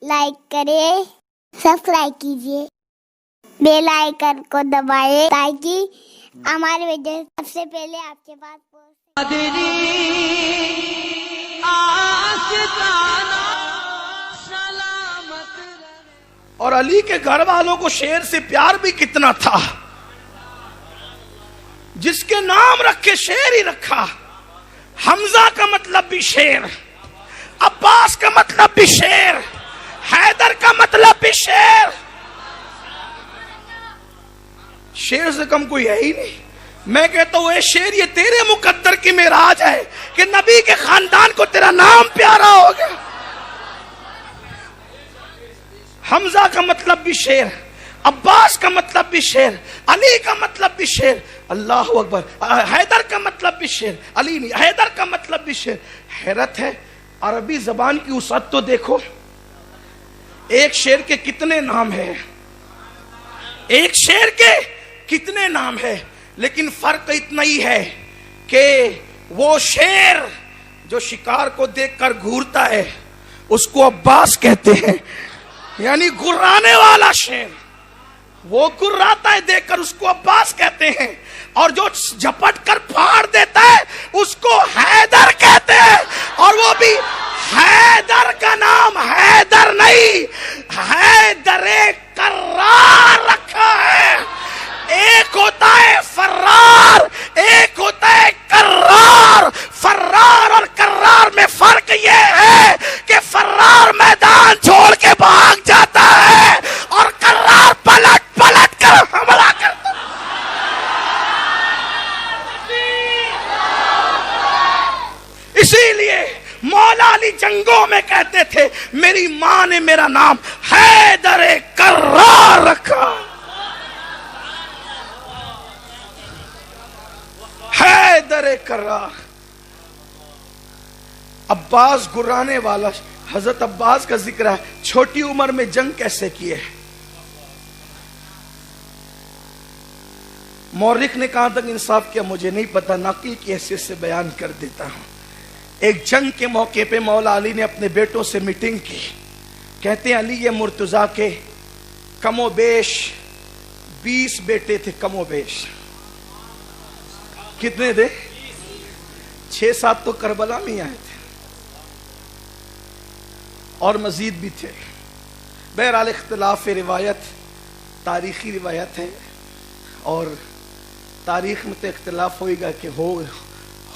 Like کریں، subscribe کیجیے، bell icon کو دبائیں تاکہ ہماری ویڈیو سب سے پہلے آپ کے پاس پہنچے۔ اور علی کے گھر والوں کو شیر سے پیار بھی کتنا تھا، جس کے نام رکھے شیر ہی رکھا۔ حمزہ کا مطلب بھی شیر، عباس کا مطلب بھی شیر، حیدر کا مطلب بھی شیر۔ شیر سے کم کوئی ہے ہی نہیں۔ میں کہتا ہوں اے شیر، یہ تیرے مقدر کی معراج ہے کہ نبی کے خاندان کو تیرا نام پیارا ہو گیا۔ حمزہ کا مطلب بھی شیر، عباس کا مطلب بھی شیر، علی کا مطلب بھی شیر، اللہ اکبر، حیدر کا مطلب بھی شیر، علی نہیں، حیدر کا مطلب بھی شیر۔ حیرت ہے، عربی زبان کی وسعت تو دیکھو، ایک شیر کے کتنے نام ہیں، ایک شیر کے کتنے نام ہیں، لیکن فرق اتنا ہی ہے کہ وہ شیر جو شکار کو دیکھ کر گھورتا ہے اس کو عباس کہتے ہیں، یعنی گرانے والا شیر، وہ گراتا ہے دیکھ کر اس کو عباس کہتے ہیں، اور جو جھپٹ کر پھاڑ دیتا ہے اس کو حیدر کہتے ہیں۔ اور وہ بھی حیدر کا نام حیدر نہیں، حیدر کرار رکھا ہے۔ ایک ہوتا ہے فرار، ایک ہوتا ہے کرار۔ فرار اور کرار میں فرق یہ ہے کہ فرار میدان چھوڑ کے بھاگ جاتا ہے اور کرار پلٹ پلٹ کر حملہ کرتا ہے۔ اسی لیے مولا علی جنگوں میں کہتے تھے میری ماں نے میرا نام حیدر کرار رکھا، حیدر کرار۔ عباس گرانے والا، حضرت عباس کا ذکر ہے، چھوٹی عمر میں جنگ کیسے کیے۔ مورخ نے کہاں تک انصاف کیا مجھے نہیں پتا، نقل کی حیثیت سے بیان کر دیتا ہوں۔ ایک جنگ کے موقع پہ مولا علی نے اپنے بیٹوں سے میٹنگ کی، کہتے ہیں علی یہ مرتضیٰ کے کم و بیش 20 بیٹے تھے، کم و بیش کتنے تھے؟ 6-7 تو کربلا میں آئے تھے اور مزید بھی تھے۔ بہرحال اختلاف روایت تاریخی روایت ہے، اور تاریخ میں تو اختلاف ہوئے گا کہ ہو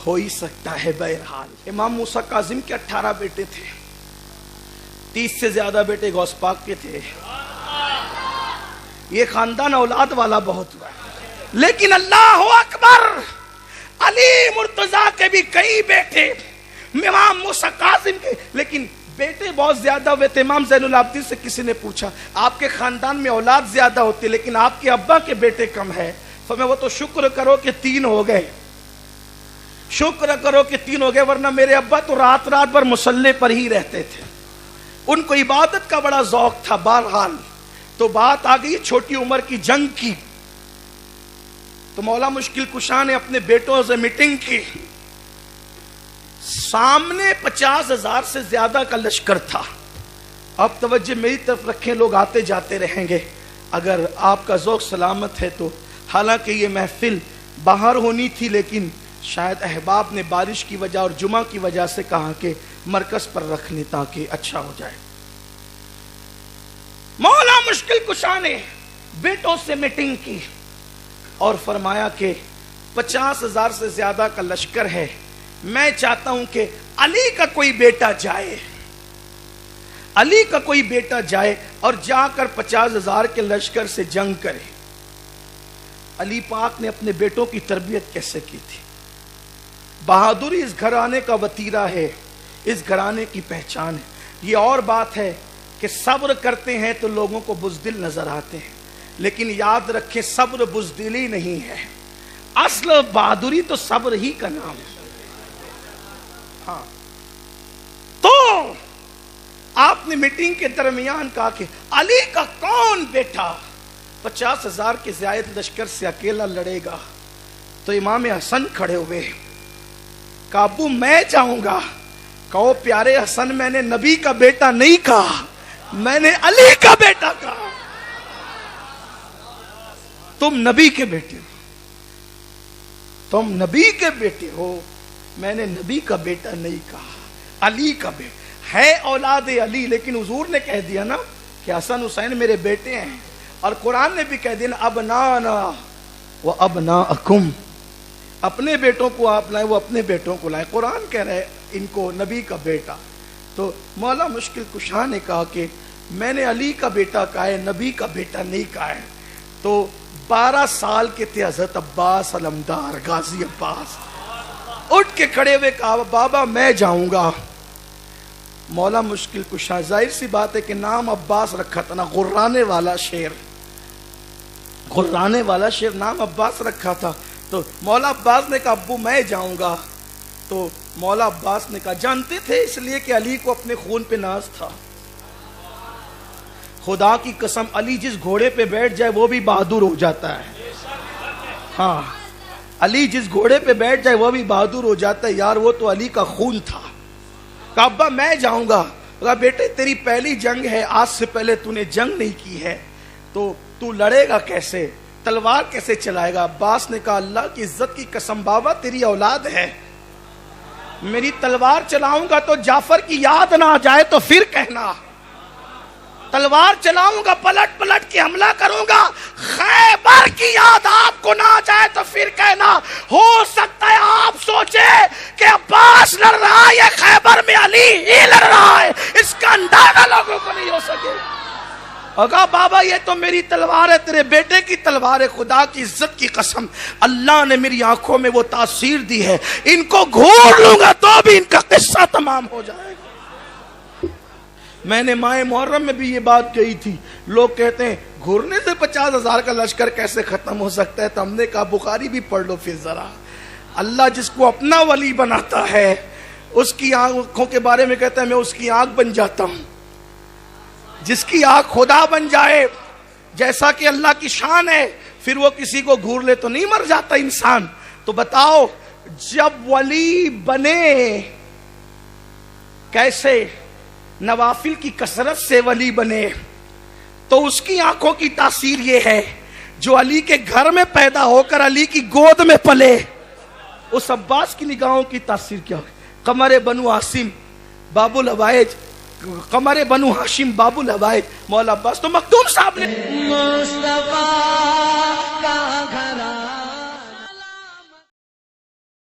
ہی سکتا ہے۔ بہرحال امام موسیٰ کاظم کے 18 بیٹے تھے، 30 سے زیادہ بیٹے غوث پاک کے تھے۔ یہ خاندان اولاد والا بہت ہوا، لیکن اللہ اکبر، علی مرتضیٰ کے بھی کئی بیٹے، امام موسیٰ کاظم کے، لیکن بیٹے بہت زیادہ ہوئے تھے۔ امام زین العابدین سے کسی نے پوچھا آپ کے خاندان میں اولاد زیادہ ہوتی لیکن آپ کے ابا کے بیٹے کم ہے، فرمایا وہ تو شکر کرو کہ 3 ہو گئے، شکر کرو کہ 3 ہو گئے، ورنہ میرے ابا تو رات رات بھر مصلے پر ہی رہتے تھے، ان کو عبادت کا بڑا ذوق تھا۔ بہرحال تو بات آ گئی چھوٹی عمر کی جنگ کی، تو مولا مشکل کشا نے اپنے بیٹوں سے میٹنگ کی، سامنے 50,000 سے زیادہ کا لشکر تھا۔ اب توجہ میری طرف رکھیں، لوگ آتے جاتے رہیں گے، اگر آپ کا ذوق سلامت ہے تو۔ حالانکہ یہ محفل باہر ہونی تھی لیکن شاید احباب نے بارش کی وجہ اور جمعہ کی وجہ سے کہا کہ مرکز پر رکھ لیں تاکہ اچھا ہو جائے۔ مولا مشکل کشا نے بیٹوں سے میٹنگ کی اور فرمایا کہ 50,000 سے زیادہ کا لشکر ہے، میں چاہتا ہوں کہ علی کا کوئی بیٹا جائے، علی کا کوئی بیٹا جائے اور جا کر 50,000 کے لشکر سے جنگ کرے۔ علی پاک نے اپنے بیٹوں کی تربیت کیسے کی تھی؟ بہادری اس گھرانے کا وتیرہ ہے، اس گھرانے کی پہچان ہے۔ یہ اور بات ہے کہ صبر کرتے ہیں تو لوگوں کو بزدل نظر آتے ہیں، لیکن یاد رکھیں صبر بزدلی نہیں ہے، اصل بہادری تو صبر ہی کا نام ہے۔ ہاں، تو آپ نے میٹنگ کے درمیان کہا کہ علی کا کون بیٹا 50,000 کے زائد لشکر سے اکیلا لڑے گا؟ تو امام حسن کھڑے ہوئے، کابو میں جاؤں گا۔ کہو پیارے حسن، میں نے نبی کا بیٹا نہیں کہا، میں نے علی کا بیٹا کہا. تم نبی کے بیٹے ہو, تم نبی کے بیٹے ہو, میں نے نبی کا بیٹا نہیں کہا, علی کا بیٹا ہے, اولاد علی. لیکن حضور نے کہہ دیا نا کہ حسن حسین میرے بیٹے ہیں, اور قرآن نے بھی کہہ دیا نا ابنانا و ابناءکم, اپنے بیٹوں کو آپ لائیں, وہ اپنے بیٹوں کو لائیں. قرآن کہہ رہے ان کو نبی کا بیٹا. تو مولا مشکل کشا نے کہا کہ میں نے علی کا بیٹا کہا ہے, نبی کا بیٹا نہیں کہا ہے. تو 12 سال کے تھے حضرت عباس علمدار, غازی عباس, اٹھ کے کھڑے ہوئے کہا بابا میں جاؤں گا. مولا مشکل کشا, ظاہر سی بات ہے کہ نام عباس رکھا تھا نا, غرانے والا شیر, غرانے والا شیر نام عباس رکھا تھا. تو مولا عباس نے کہا ابو میں جاؤں گا. تو مولا عباس نے کہا, جانتے تھے اس لیے کہ علی کو اپنے خون پہ ناز تھا. خدا کی قسم علی جس گھوڑے پہ بیٹھ جائے وہ بھی بہادر ہو جاتا ہے. ہاں, علی جس گھوڑے پہ بیٹھ جائے وہ بھی بہادر ہو جاتا ہے. یار وہ تو علی کا خون تھا. کہا ابا میں جاؤں گا. کہا بیٹے تیری پہلی جنگ ہے, آج سے پہلے تو نے جنگ نہیں کی ہے, تو تو لڑے گا کیسے, تلوار کیسے چلائے گا. عباس نے کہا اللہ کی عزت کی قسم بابا تیری اولاد ہے, میری تلوار چلاؤں گا تو جعفر کی یاد نہ آ جائے تو پھر کہنا. تلوار چلاؤں گا پلٹ پلٹ کے حملہ کروں گا, خیبر کی یاد آپ کو نہ آ جائے تو پھر کہنا. ہو سکتا ہے آپ سوچے کہ عباس لڑ رہا ہے, یہ خیبر میں علی ہی لڑ رہا ہے, اس کا اندازہ لوگوں کو نہیں ہو سکے. اور کہا بابا یہ تو میری تلوار ہے, تیرے بیٹے کی تلوار ہے. خدا کی عزت کی قسم اللہ نے میری آنکھوں میں وہ تاثیر دی ہے, ان کو گھور لوں گا تو بھی ان کا قصہ تمام ہو جائے گا. میں نے ماہ محرم میں بھی یہ بات کہی تھی. لوگ کہتے ہیں گھرنے سے 50,000 کا لشکر کیسے ختم ہو سکتا ہے, تو ہم نے کہا بخاری بھی پڑھ لو پھر ذرا. اللہ جس کو اپنا ولی بناتا ہے اس کی آنکھوں کے بارے میں کہتا ہے میں اس کی آنکھ بن جاتا ہوں. جس کی آنکھ خدا بن جائے جیسا کہ اللہ کی شان ہے, پھر وہ کسی کو گھور لے تو نہیں مر جاتا انسان. تو بتاؤ جب ولی بنے کیسے, نوافل کی کثرت سے ولی بنے, تو اس کی آنکھوں کی تاثیر یہ ہے جو علی کے گھر میں پیدا ہو کر علی کی گود میں پلے. اس عباس کی نگاہوں کی تاثیر کیا ہے. قمر بنو ہاشم باب الحوائج, قمر بنو ہاشم باب الحوائج, مولا عباس. تو مخدوم صاحب نے مصطفیٰ کا گھر